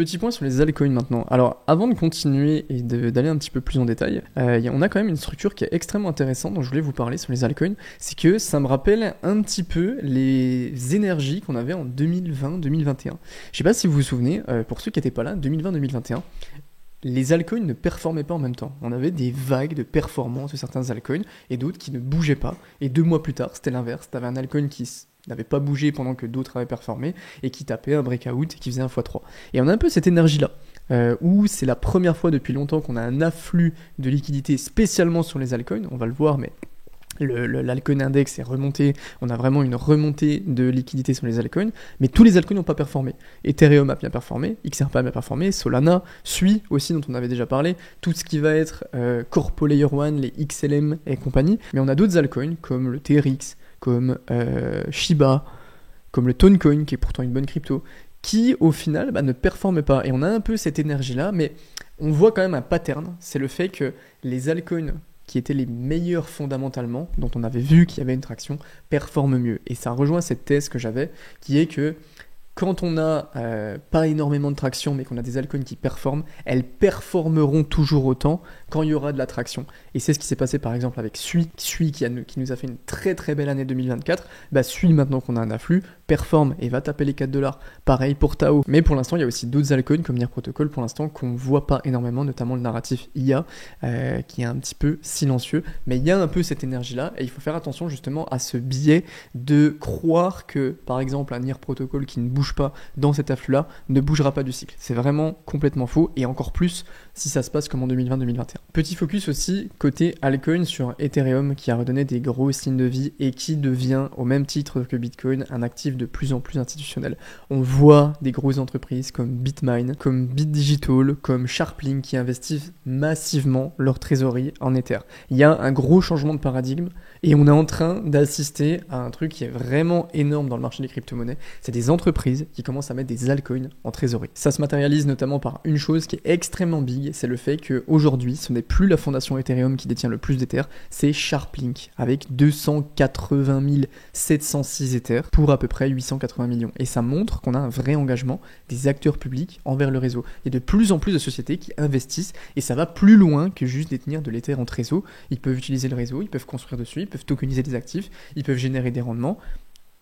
Petit point sur les altcoins maintenant. Alors, avant de continuer et d'aller un petit peu plus en détail, on a quand même une structure qui est extrêmement intéressante dont je voulais vous parler sur les altcoins. C'est que ça me rappelle un petit peu les énergies qu'on avait en 2020-2021. Je sais pas si vous vous souvenez, pour ceux qui n'étaient pas là, 2020-2021, les altcoins ne performaient pas en même temps. On avait des vagues de performance de certains altcoins et d'autres qui ne bougeaient pas. Et 2 mois plus tard, c'était l'inverse. Tu avais un altcoin qui n'avait pas bougé pendant que d'autres avaient performé et qui tapait un breakout et qui faisait un x3. Et on a un peu cette énergie-là, où c'est la première fois depuis longtemps qu'on a un afflux de liquidité spécialement sur les altcoins. On va le voir, mais l'altcoin index est remonté, on a vraiment une remontée de liquidité sur les altcoins, mais tous les altcoins n'ont pas performé. Ethereum a bien performé, XRP a bien performé, Solana, Sui aussi dont on avait déjà parlé, tout ce qui va être Corpo Layer 1, les XLM et compagnie, mais on a d'autres altcoins comme le TRX, comme Shiba, comme le Toncoin qui est pourtant une bonne crypto, qui au final ne performent pas. Et on a un peu cette énergie-là, mais on voit quand même un pattern, c'est le fait que les altcoins qui étaient les meilleurs fondamentalement, dont on avait vu qu'il y avait une traction, performent mieux. Et ça rejoint cette thèse que j'avais, qui est que quand on n'a pas énormément de traction, mais qu'on a des altcoins qui performent, elles performeront toujours autant quand il y aura de la traction. Et c'est ce qui s'est passé par exemple avec Sui qui nous a fait une très très belle année 2024. Sui, maintenant qu'on a un afflux, performe et va taper les 4$. Pareil pour Tao. Mais pour l'instant, il y a aussi d'autres altcoins comme Near Protocol pour l'instant qu'on ne voit pas énormément, notamment le narratif IA qui est un petit peu silencieux. Mais il y a un peu cette énergie-là et il faut faire attention justement à ce biais de croire que par exemple un Near Protocol qui ne bouge pas dans cet afflux-là ne bougera pas du cycle. C'est vraiment complètement faux et encore plus si ça se passe comme en 2020-2021. Petit focus aussi côté altcoin sur Ethereum qui a redonné des gros signes de vie et qui devient au même titre que Bitcoin un actif de plus en plus institutionnel. On voit des grosses entreprises comme Bitmine, comme BitDigital, comme Sharplink qui investissent massivement leur trésorerie en Ether. Il y a un gros changement de paradigme et on est en train d'assister à un truc qui est vraiment énorme dans le marché des crypto-monnaies. C'est des entreprises qui commencent à mettre des altcoins en trésorerie. Ça se matérialise notamment par une chose qui est extrêmement big, c'est le fait qu'aujourd'hui, ce n'est plus la fondation Ethereum qui détient le plus d'Ether, c'est Sharplink avec 280 706 Ether pour à peu près 880 millions. Et ça montre qu'on a un vrai engagement des acteurs publics envers le réseau. Il y a de plus en plus de sociétés qui investissent et ça va plus loin que juste détenir de l'Ether en trésor. Ils peuvent utiliser le réseau, ils peuvent construire dessus, ils peuvent tokeniser des actifs, ils peuvent générer des rendements.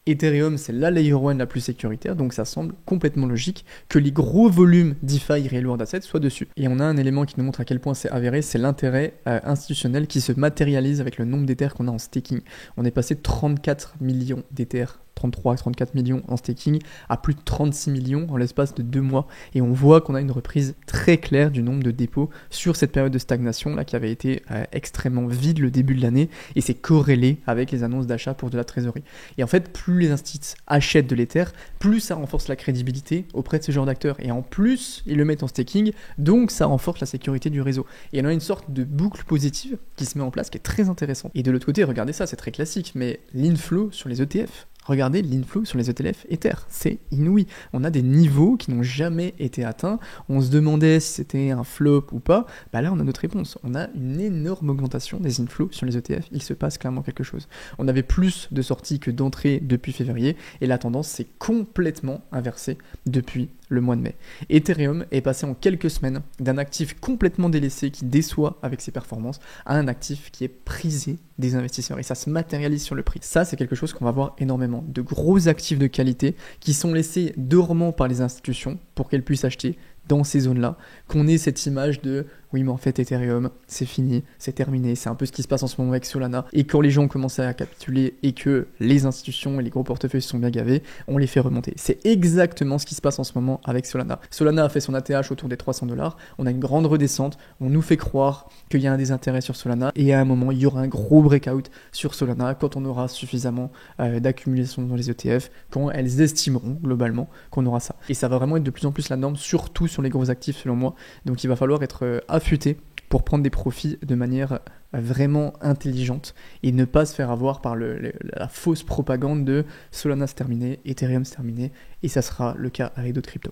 Ethereum, c'est la layer 1 la plus sécuritaire, donc ça semble complètement logique que les gros volumes DeFi Real World Assets soient dessus. Et on a un élément qui nous montre à quel point c'est avéré, c'est l'intérêt institutionnel qui se matérialise avec le nombre d'Ethers qu'on a en staking. On est passé de 34 millions d'Ethers 33-34 millions en staking à plus de 36 millions en l'espace de 2 mois. Et on voit qu'on a une reprise très claire du nombre de dépôts sur cette période de stagnation là qui avait été extrêmement vide le début de l'année et c'est corrélé avec les annonces d'achat pour de la trésorerie. Et en fait, plus les instituts achètent de l'Ether, plus ça renforce la crédibilité auprès de ce genre d'acteurs. Et en plus, ils le mettent en staking, donc ça renforce la sécurité du réseau. Et on a une sorte de boucle positive qui se met en place qui est très intéressante. Et de l'autre côté, regardez ça, c'est très classique, mais l'inflow sur les ETF. Regardez l'inflow sur les ETF Ether, c'est inouï. On a des niveaux qui n'ont jamais été atteints. On se demandait si c'était un flop ou pas. Là, on a notre réponse. On a une énorme augmentation des inflows sur les ETF. Il se passe clairement quelque chose. On avait plus de sorties que d'entrées depuis février et la tendance s'est complètement inversée depuis le mois de mai. Ethereum est passé en quelques semaines d'un actif complètement délaissé qui déçoit avec ses performances à un actif qui est prisé des investisseurs et ça se matérialise sur le prix. Ça, c'est quelque chose qu'on va voir énormément. De gros actifs de qualité qui sont laissés dormants par les institutions pour qu'elles puissent acheter dans ces zones-là, qu'on ait cette image de oui mais en fait Ethereum c'est fini, c'est terminé, c'est un peu ce qui se passe en ce moment avec Solana et quand les gens ont commencé à capituler et que les institutions et les gros portefeuilles se sont bien gavés, on les fait remonter. C'est exactement ce qui se passe en ce moment avec Solana. Solana a fait son ATH autour des $300, on a une grande redescente, on nous fait croire qu'il y a un désintérêt sur Solana et à un moment il y aura un gros breakout sur Solana quand on aura suffisamment d'accumulation dans les ETF, quand elles estimeront globalement qu'on aura ça. Et ça va vraiment être de plus en plus la norme, surtout sur les gros actifs selon moi, donc il va falloir être affûté pour prendre des profits de manière vraiment intelligente et ne pas se faire avoir par la fausse propagande de Solana c'est terminé, Ethereum c'est terminé et ça sera le cas avec d'autres cryptos.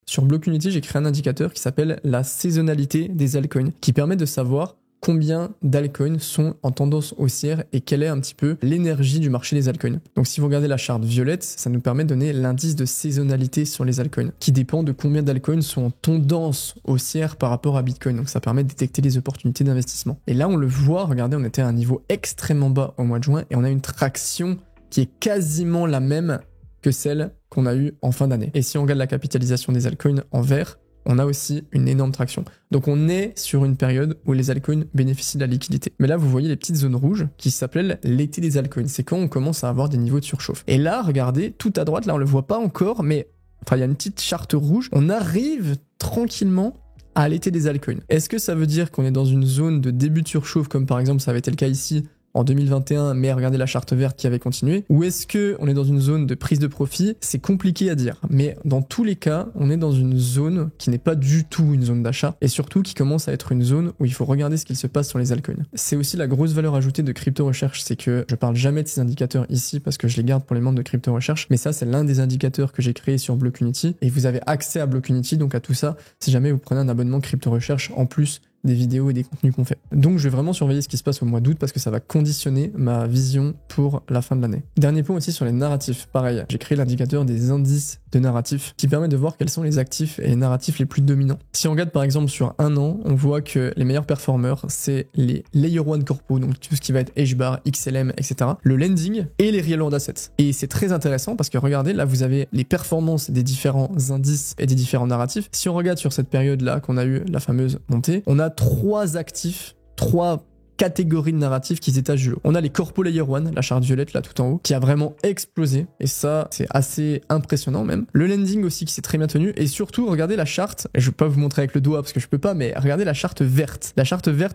Sur Blockunity, j'ai créé un indicateur qui s'appelle la saisonnalité des altcoins qui permet de savoir combien d'altcoins sont en tendance haussière et quelle est un petit peu l'énergie du marché des altcoins. Donc si vous regardez la charte violette, ça nous permet de donner l'indice de saisonnalité sur les altcoins, qui dépend de combien d'altcoins sont en tendance haussière par rapport à Bitcoin. Donc ça permet de détecter les opportunités d'investissement. Et là on le voit, regardez, on était à un niveau extrêmement bas au mois de juin et on a une traction qui est quasiment la même que celle qu'on a eue en fin d'année. Et si on regarde la capitalisation des altcoins en vert, on a aussi une énorme traction. Donc on est sur une période où les altcoins bénéficient de la liquidité. Mais là, vous voyez les petites zones rouges qui s'appellent l'été des altcoins. C'est quand on commence à avoir des niveaux de surchauffe. Et là, regardez, tout à droite, là on le voit pas encore, mais enfin il y a une petite charte rouge. On arrive tranquillement à l'été des altcoins. Est-ce que ça veut dire qu'on est dans une zone de début de surchauffe, comme par exemple ça avait été le cas ici en 2021, mais regardez la charte verte qui avait continué, ou est-ce que on est dans une zone de prise de profit? C'est compliqué à dire, mais dans tous les cas, on est dans une zone qui n'est pas du tout une zone d'achat, et surtout qui commence à être une zone où il faut regarder ce qu'il se passe sur les altcoins. C'est aussi la grosse valeur ajoutée de Crypto Recherche, c'est que je parle jamais de ces indicateurs ici parce que je les garde pour les membres de Crypto Recherche, mais ça c'est l'un des indicateurs que j'ai créé sur Blockunity, et vous avez accès à Blockunity, donc à tout ça, si jamais vous prenez un abonnement Crypto Recherche en plus des vidéos et des contenus qu'on fait. Donc je vais vraiment surveiller ce qui se passe au mois d'août parce que ça va conditionner ma vision pour la fin de l'année. Dernier point aussi sur les narratifs. Pareil, j'ai créé l'indicateur des indices de narratifs qui permet de voir quels sont les actifs et les narratifs les plus dominants. Si on regarde par exemple sur un an, on voit que les meilleurs performeurs, c'est les Layer 1 Corpo, donc tout ce qui va être HBAR, XLM, etc. Le lending et les real world assets. Et c'est très intéressant parce que regardez, là vous avez les performances des différents indices et des différents narratifs. Si on regarde sur cette période-là qu'on a eu la fameuse montée, on a 3 actifs, 3 catégories de narratifs qui s'étagent du lot. On a les Corpo Layer 1, la charte violette là tout en haut, qui a vraiment explosé, et ça c'est assez impressionnant même. Le lending aussi qui s'est très bien tenu, et surtout regardez la charte, et je peux pas vous montrer avec le doigt parce que je peux pas, mais regardez la charte verte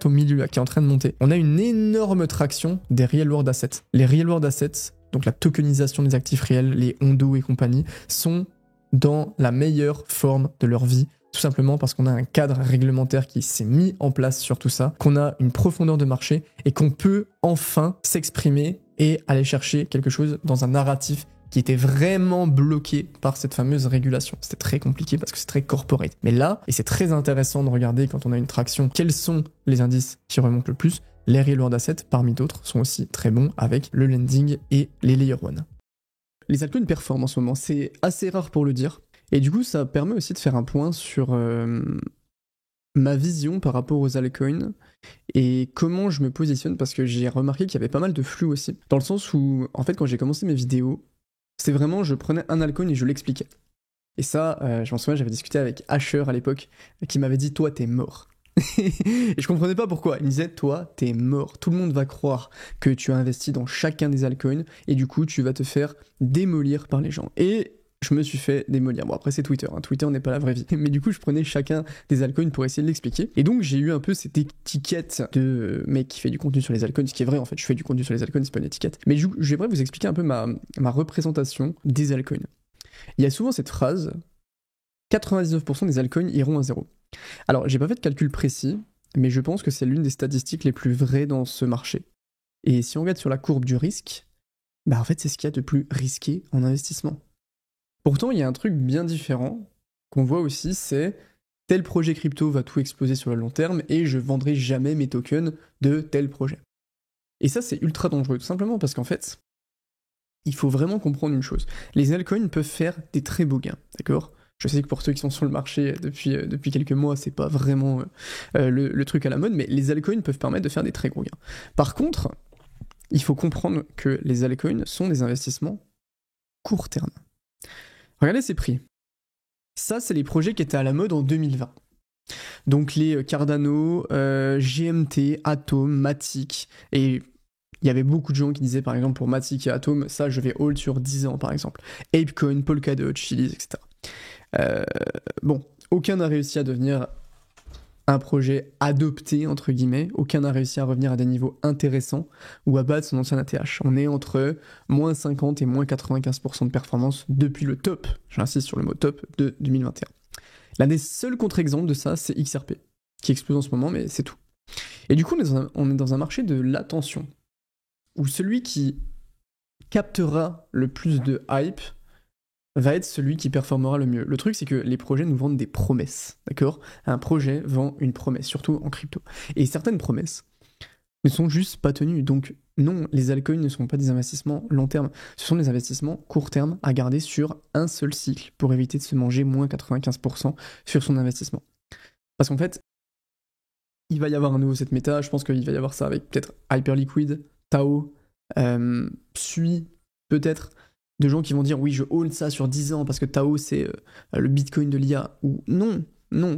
au milieu là, qui est en train de monter. On a une énorme traction des real world assets. Les real world assets, donc la tokenisation des actifs réels, les Ondo et compagnie, sont dans la meilleure forme de leur vie. Tout simplement parce qu'on a un cadre réglementaire qui s'est mis en place sur tout ça, qu'on a une profondeur de marché et qu'on peut enfin s'exprimer et aller chercher quelque chose dans un narratif qui était vraiment bloqué par cette fameuse régulation. C'était très compliqué parce que c'est très corporate. Mais là, et c'est très intéressant de regarder quand on a une traction, quels sont les indices qui remontent le plus. Les real world assets, parmi d'autres, sont aussi très bons avec le lending et les layer 1. Les altcoins performent en ce moment, c'est assez rare pour le dire. Et du coup, ça permet aussi de faire un point sur ma vision par rapport aux altcoins et comment je me positionne, parce que j'ai remarqué qu'il y avait pas mal de flou aussi. Dans le sens où, en fait, quand j'ai commencé mes vidéos, c'est vraiment, je prenais un altcoin et je l'expliquais. Et ça, je m'en souviens, j'avais discuté avec Asher à l'époque, qui m'avait dit « Toi, t'es mort ». Et je comprenais pas pourquoi. Il me disait « Toi, t'es mort. Tout le monde va croire que tu as investi dans chacun des altcoins et du coup, tu vas te faire démolir par les gens. » Et je me suis fait démolir. Bon, après, c'est Twitter. Hein. Twitter n'est pas la vraie vie. Mais du coup, je prenais chacun des altcoins pour essayer de l'expliquer. Et donc, j'ai eu un peu cette étiquette de mec qui fait du contenu sur les altcoins, ce qui est vrai, en fait. Je fais du contenu sur les altcoins, c'est pas une étiquette. Mais j'aimerais vous expliquer un peu ma représentation des altcoins. Il y a souvent cette phrase, 99% des altcoins iront à zéro. Alors, j'ai pas fait de calcul précis, mais je pense que c'est l'une des statistiques les plus vraies dans ce marché. Et si on regarde sur la courbe du risque, bah en fait, c'est ce qu'il y a de plus risqué en investissement. Pourtant, il y a un truc bien différent qu'on voit aussi, c'est tel projet crypto va tout exploser sur le long terme et je vendrai jamais mes tokens de tel projet. Et ça, c'est ultra dangereux, tout simplement parce qu'en fait, il faut vraiment comprendre une chose. Les altcoins peuvent faire des très beaux gains, d'accord ? Je sais que pour ceux qui sont sur le marché depuis quelques mois, c'est pas vraiment le truc à la mode, mais les altcoins peuvent permettre de faire des très gros gains. Par contre, il faut comprendre que les altcoins sont des investissements court terme. Regardez ces prix. Ça, c'est les projets qui étaient à la mode en 2020. Donc les Cardano, GMT, Atom, Matic, et il y avait beaucoup de gens qui disaient par exemple pour Matic et Atom, ça je vais hold sur 10 ans par exemple. Apecoin, Polkadot, Chiliz, etc. Bon, aucun n'a réussi à devenir un projet adopté, entre guillemets, aucun n'a réussi à revenir à des niveaux intéressants ou à battre son ancien ATH. On est entre moins 50 et moins 95% de performance depuis le top, j'insiste sur le mot top, de 2021. L'un des seuls contre-exemples de ça, c'est XRP, qui explose en ce moment, mais c'est tout. Et du coup, on est dans un marché de l'attention, où celui qui captera le plus de hype va être celui qui performera le mieux. Le truc, c'est que les projets nous vendent des promesses, d'accord? Un projet vend une promesse, surtout en crypto. Et certaines promesses ne sont juste pas tenues. Donc non, les altcoins ne sont pas des investissements long terme. Ce sont des investissements court terme à garder sur un seul cycle pour éviter de se manger moins 95% sur son investissement. Parce qu'en fait, il va y avoir un nouveau set méta. Je pense qu'il va y avoir ça avec peut-être Hyperliquid, Tao, Sui, peut-être. De gens qui vont dire oui, je hold ça sur 10 ans parce que Tao c'est le Bitcoin de l'IA. Ou non,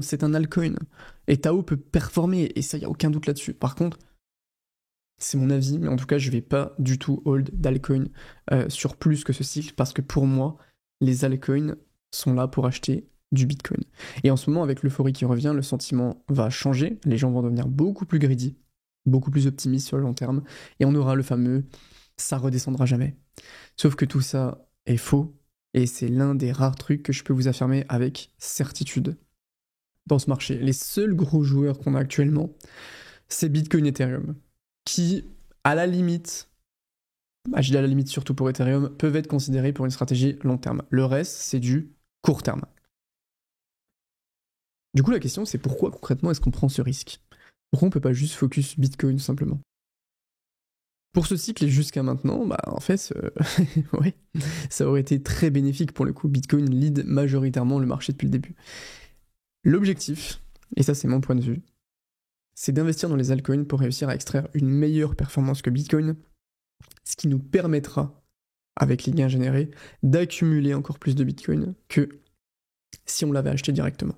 c'est un altcoin. Et Tao peut performer, et ça, il n'y a aucun doute là-dessus. Par contre, c'est mon avis, mais en tout cas, je vais pas du tout hold d'altcoin sur plus que ce cycle parce que pour moi, les altcoins sont là pour acheter du Bitcoin. Et en ce moment, avec l'euphorie qui revient, le sentiment va changer. Les gens vont devenir beaucoup plus greedy, beaucoup plus optimistes sur le long terme, et on aura le fameux ça redescendra jamais. Sauf que tout ça est faux, et c'est l'un des rares trucs que je peux vous affirmer avec certitude dans ce marché. Les seuls gros joueurs qu'on a actuellement, c'est Bitcoin et Ethereum, qui, à la limite, je dis à la limite surtout pour Ethereum, peuvent être considérés pour une stratégie long terme. Le reste, c'est du court terme. Du coup, la question, c'est pourquoi concrètement est-ce qu'on prend ce risque? Pourquoi on peut pas juste focus Bitcoin simplement? Pour ce cycle et jusqu'à maintenant, en fait, ouais, ça aurait été très bénéfique pour le coup. Bitcoin lead majoritairement le marché depuis le début. L'objectif, et ça c'est mon point de vue, c'est d'investir dans les altcoins pour réussir à extraire une meilleure performance que Bitcoin, ce qui nous permettra, avec les gains générés, d'accumuler encore plus de Bitcoin que si on l'avait acheté directement.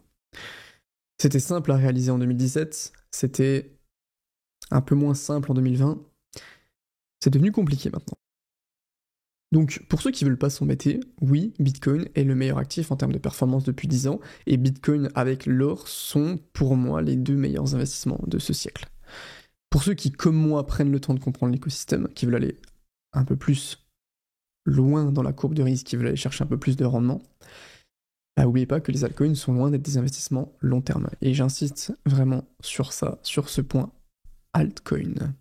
C'était simple à réaliser en 2017, c'était un peu moins simple en 2020, c'est devenu compliqué maintenant. Donc, pour ceux qui veulent pas s'embêter, oui, Bitcoin est le meilleur actif en termes de performance depuis 10 ans, et Bitcoin avec l'or sont pour moi les deux meilleurs investissements de ce siècle. Pour ceux qui, comme moi, prennent le temps de comprendre l'écosystème, qui veulent aller un peu plus loin dans la courbe de risque, qui veulent aller chercher un peu plus de rendement, n'oubliez pas que les altcoins sont loin d'être des investissements long terme. Et j'insiste vraiment sur ça, sur ce point altcoin.